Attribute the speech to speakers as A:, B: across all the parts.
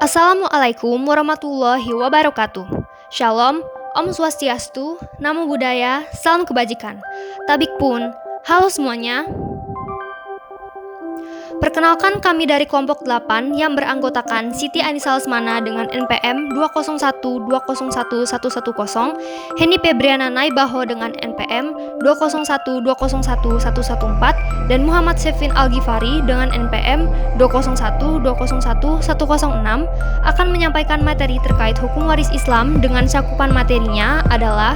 A: Assalamualaikum warahmatullahi wabarakatuh. Shalom, Om Swastiastu, Namo Buddhaya, Salam Kebajikan. Tabik pun, halo semuanya. Perkenalkan kami dari kelompok 8 yang beranggotakan Siti Anissa Lesmana dengan NPM 201201110, Henny Febriana Naibaho dengan NPM 201201114, dan Muhammad Syefin Al-Ghifari dengan NPM 201201106 akan menyampaikan materi terkait hukum waris Islam dengan cakupan materinya adalah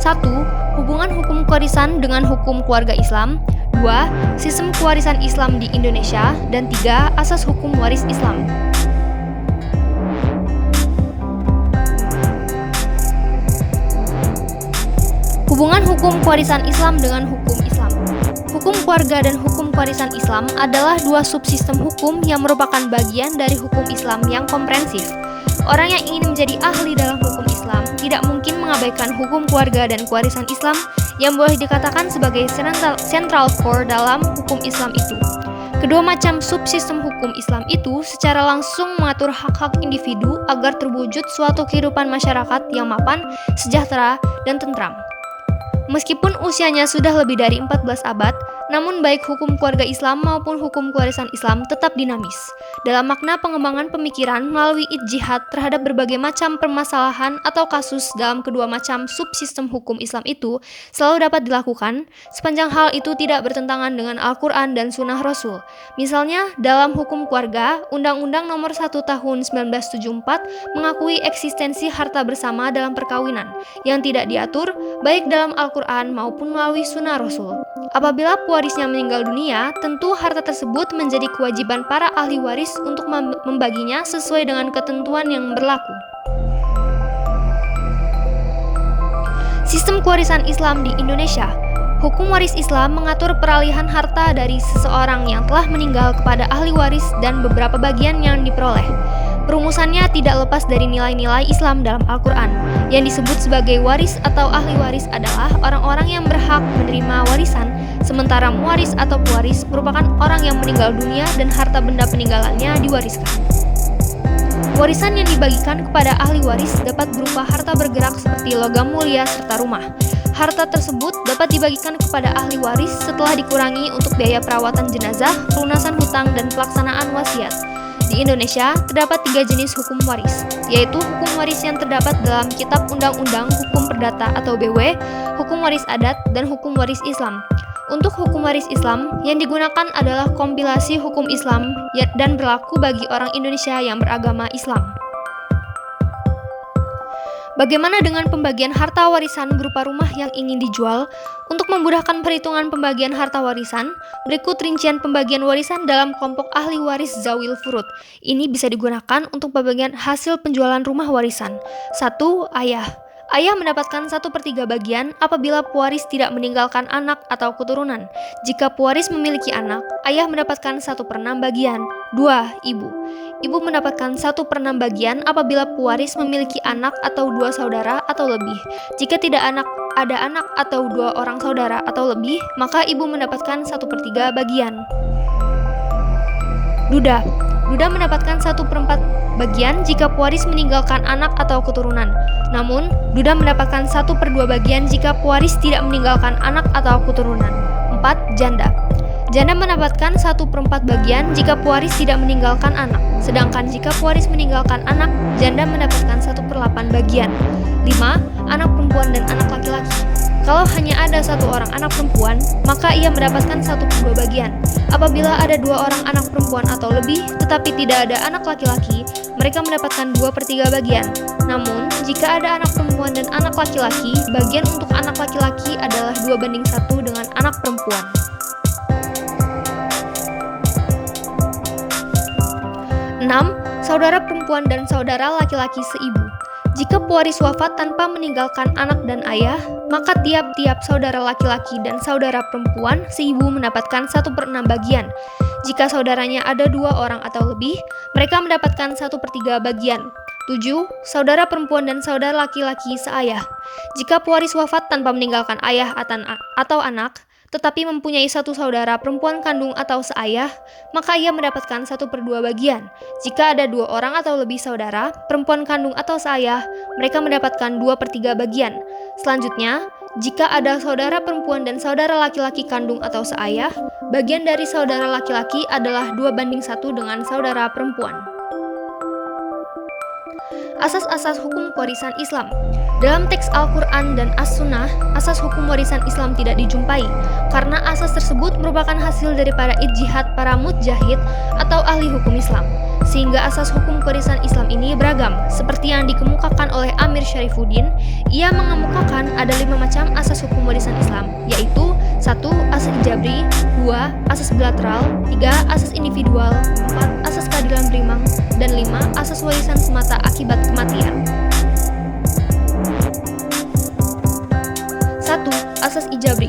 A: 1. Hubungan hukum kewarisan dengan hukum keluarga Islam. 2. Sistem kewarisan Islam di Indonesia. Dan 3. Asas hukum waris Islam. Hubungan hukum kewarisan Islam dengan hukum Islam. Hukum keluarga dan hukum kewarisan Islam adalah dua subsistem hukum yang merupakan bagian dari hukum Islam yang komprehensif. Orang yang ingin menjadi ahli dalam hukum Islam tidak mungkin mengabaikan hukum keluarga dan kewarisan Islam yang boleh dikatakan sebagai central core dalam hukum Islam itu. Kedua macam subsistem hukum Islam itu secara langsung mengatur hak-hak individu agar terwujud suatu kehidupan masyarakat yang mapan, sejahtera, dan tentram. Meskipun usianya sudah lebih dari 14 abad, namun baik hukum keluarga Islam maupun hukum kewarisan Islam tetap dinamis dalam makna pengembangan pemikiran melalui ijtihad terhadap berbagai macam permasalahan atau kasus dalam kedua macam subsistem hukum Islam itu selalu dapat dilakukan sepanjang hal itu tidak bertentangan dengan Al-Quran dan Sunnah Rasul. Misalnya, dalam hukum keluarga, Undang-Undang Nomor 1 Tahun 1974 mengakui eksistensi harta bersama dalam perkawinan yang tidak diatur baik dalam Al-Quran maupun melalui Sunnah Rasul. Apabila pewarisnya meninggal dunia, tentu harta tersebut menjadi kewajiban para ahli waris untuk membaginya sesuai dengan ketentuan yang berlaku. Sistem kewarisan Islam di Indonesia. Hukum waris Islam mengatur peralihan harta dari seseorang yang telah meninggal kepada ahli waris dan beberapa bagian yang diperoleh. Perumusannya tidak lepas dari nilai-nilai Islam dalam Al-Quran. Yang disebut sebagai waris atau ahli waris adalah orang-orang yang berhak menerima warisan, sementara muwaris atau pewaris merupakan orang yang meninggal dunia dan harta benda peninggalannya diwariskan. Warisan yang dibagikan kepada ahli waris dapat berupa harta bergerak seperti logam mulia serta rumah. Harta tersebut dapat dibagikan kepada ahli waris setelah dikurangi untuk biaya perawatan jenazah, pelunasan hutang, dan pelaksanaan wasiat. Di Indonesia, terdapat 3 jenis hukum waris, yaitu hukum waris yang terdapat dalam Kitab Undang-Undang Hukum Perdata atau BW, hukum waris adat, dan hukum waris Islam. Untuk hukum waris Islam, yang digunakan adalah kompilasi hukum Islam dan berlaku bagi orang Indonesia yang beragama Islam. Bagaimana dengan pembagian harta warisan berupa rumah yang ingin dijual? Untuk memudahkan perhitungan pembagian harta warisan, berikut rincian pembagian warisan dalam kelompok ahli waris zawil furud. Ini bisa digunakan untuk pembagian hasil penjualan rumah warisan. 1. Ayah. Ayah mendapatkan 1/3 bagian apabila pewaris tidak meninggalkan anak atau keturunan. Jika pewaris memiliki anak, ayah mendapatkan 1/6 bagian. 2. Ibu. Ibu mendapatkan 1/6 bagian apabila pewaris memiliki anak atau 2 saudara atau lebih. Jika tidak ada anak atau 2 orang saudara atau lebih, maka ibu mendapatkan 1/3 bagian. Duda. Duda mendapatkan 1/4 bagian jika pewaris meninggalkan anak atau keturunan. Namun, duda mendapatkan 1/2 bagian jika pewaris tidak meninggalkan anak atau keturunan. 4. Janda. Janda mendapatkan 1/4 bagian jika pewaris tidak meninggalkan anak. Sedangkan jika pewaris meninggalkan anak, janda mendapatkan 1/8 bagian. 5. Anak perempuan dan anak laki-laki. Kalau hanya ada 1 orang anak perempuan, maka ia mendapatkan 1/2 bagian. Apabila ada 2 orang anak perempuan atau lebih, tetapi tidak ada anak laki-laki, mereka mendapatkan 2/3 bagian. Namun, jika ada anak perempuan dan anak laki-laki, bagian untuk anak laki-laki adalah 2:1 dengan anak perempuan. 6. Saudara perempuan dan saudara laki-laki seibu. Jika pewaris wafat tanpa meninggalkan anak dan ayah, maka tiap-tiap saudara laki-laki dan saudara perempuan seibu mendapatkan 1/6 bagian. Jika saudaranya ada 2 orang atau lebih, mereka mendapatkan 1/3 bagian. 7. Saudara perempuan dan saudara laki-laki seayah. Jika pewaris wafat tanpa meninggalkan ayah atau anak, tetapi mempunyai satu saudara perempuan kandung atau seayah, maka ia mendapatkan 1/2 bagian. Jika ada 2 orang atau lebih saudara, perempuan kandung atau seayah, mereka mendapatkan 2/3 bagian. Selanjutnya, jika ada saudara perempuan dan saudara laki-laki kandung atau seayah, bagian dari saudara laki-laki adalah 2/1 dengan saudara perempuan. Asas-asas hukum warisan Islam. Dalam teks Al-Quran dan As-Sunnah, asas hukum warisan Islam tidak dijumpai, karena asas tersebut merupakan hasil daripada ijtihad para mujtahid atau ahli hukum Islam. Sehingga asas hukum warisan Islam ini beragam, seperti yang dikemukakan oleh Amir Syarifuddin. Ia mengemukakan ada 5 macam asas hukum warisan Islam, yaitu 1. Asas ijabri, 2. Asas bilateral, 3. Asas individual, 4. Asas keadilan berimbang, dan 5. Asas warisan semata akibat kematian. 1. Asas ijabri.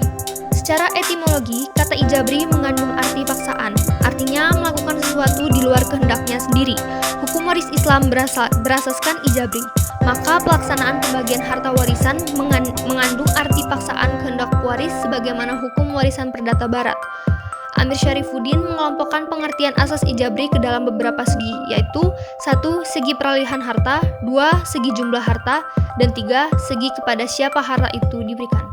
A: Secara etimologi, kata ijabri mengandung arti paksaan, artinya melakukan sesuatu di luar kehendaknya sendiri. Hukum waris Islam berasaskan ijabri, maka pelaksanaan pembagian harta warisan mengandung arti paksaan kehendak pewaris sebagaimana hukum warisan perdata barat. Amir Syarifuddin mengelompokkan pengertian asas ijabri ke dalam beberapa segi, yaitu 1. Segi peralihan harta, 2. Segi jumlah harta, dan 3. Segi kepada siapa harta itu diberikan.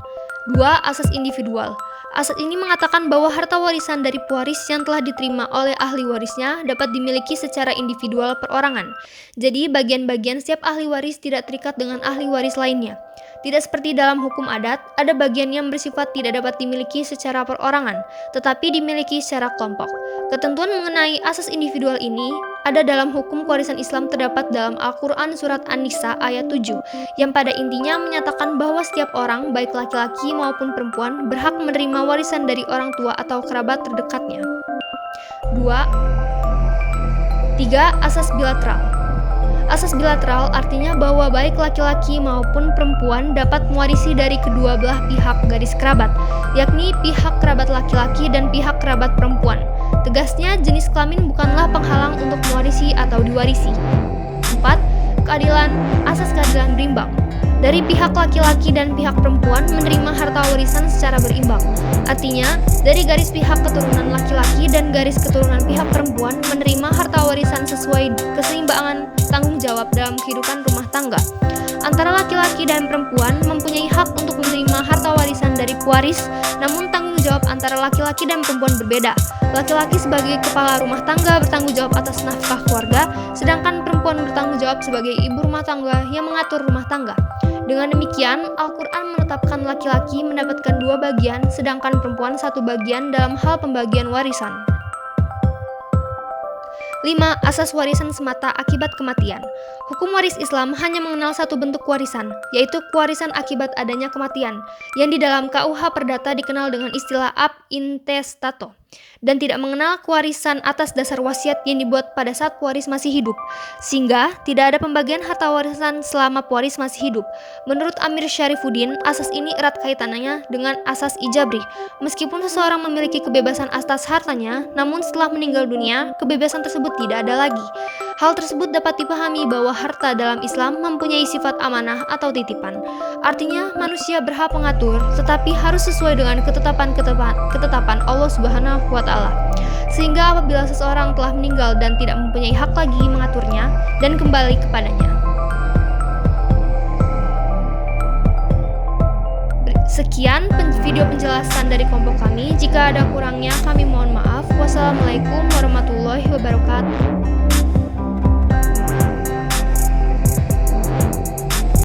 A: 2. Asas individual. Asas ini mengatakan bahwa harta warisan dari pewaris yang telah diterima oleh ahli warisnya dapat dimiliki secara individual perorangan. Jadi, bagian-bagian setiap ahli waris tidak terikat dengan ahli waris lainnya. Tidak seperti dalam hukum adat, ada bagian yang bersifat tidak dapat dimiliki secara perorangan, tetapi dimiliki secara kelompok. Ketentuan mengenai asas individual ini ada dalam hukum warisan Islam terdapat dalam Al-Quran Surat An-Nisa ayat 7, yang pada intinya menyatakan bahwa setiap orang, baik laki-laki maupun perempuan, berhak menerima warisan dari orang tua atau kerabat terdekatnya. 3. Asas bilateral. Asas bilateral artinya bahwa baik laki-laki maupun perempuan dapat mewarisi dari kedua belah pihak garis kerabat, yakni pihak kerabat laki-laki dan pihak kerabat perempuan. Tegasnya, jenis kelamin bukanlah penghalang untuk mewarisi atau diwarisi. 4. Keadilan. Asas keadilan berimbang. Dari pihak laki-laki dan pihak perempuan menerima harta warisan secara berimbang. Artinya, dari garis pihak keturunan laki-laki dan garis keturunan pihak perempuan menerima harta warisan sesuai keseimbangan tanggung jawab dalam kehidupan rumah tangga. Antara laki-laki dan perempuan mempunyai hak untuk menerima harta warisan dari pewaris, namun tanggung jawab antara laki-laki dan perempuan berbeda. Laki-laki sebagai kepala rumah tangga bertanggung jawab atas nafkah keluarga, sedangkan perempuan bertanggung jawab sebagai ibu rumah tangga yang mengatur rumah tangga. Dengan demikian, Al-Quran menetapkan laki-laki mendapatkan 2 bagian, sedangkan perempuan 1 bagian dalam hal pembagian warisan. 5. Asas warisan semata akibat kematian. Hukum waris Islam hanya mengenal satu bentuk warisan, yaitu kewarisan akibat adanya kematian, yang di dalam KUH Perdata dikenal dengan istilah ab intestato, dan tidak mengenal kewarisan atas dasar wasiat yang dibuat pada saat pewaris masih hidup, sehingga tidak ada pembagian harta warisan selama pewaris masih hidup. Menurut Amir Syarifuddin, asas ini erat kaitannya dengan asas ijabri. Meskipun seseorang memiliki kebebasan atas hartanya, namun setelah meninggal dunia, kebebasan tersebut tidak ada lagi. Hal tersebut dapat dipahami bahwa harta dalam Islam mempunyai sifat amanah atau titipan. Artinya, manusia berhak mengatur, tetapi harus sesuai dengan ketetapan Allah Subhanahu wa Ta'ala. Sehingga apabila seseorang telah meninggal dan tidak mempunyai hak lagi mengaturnya dan kembali kepadanya. Sekian video penjelasan dari kelompok kami. Jika ada kurangnya, kami mohon maaf. Wassalamualaikum warahmatullahi wabarakatuh.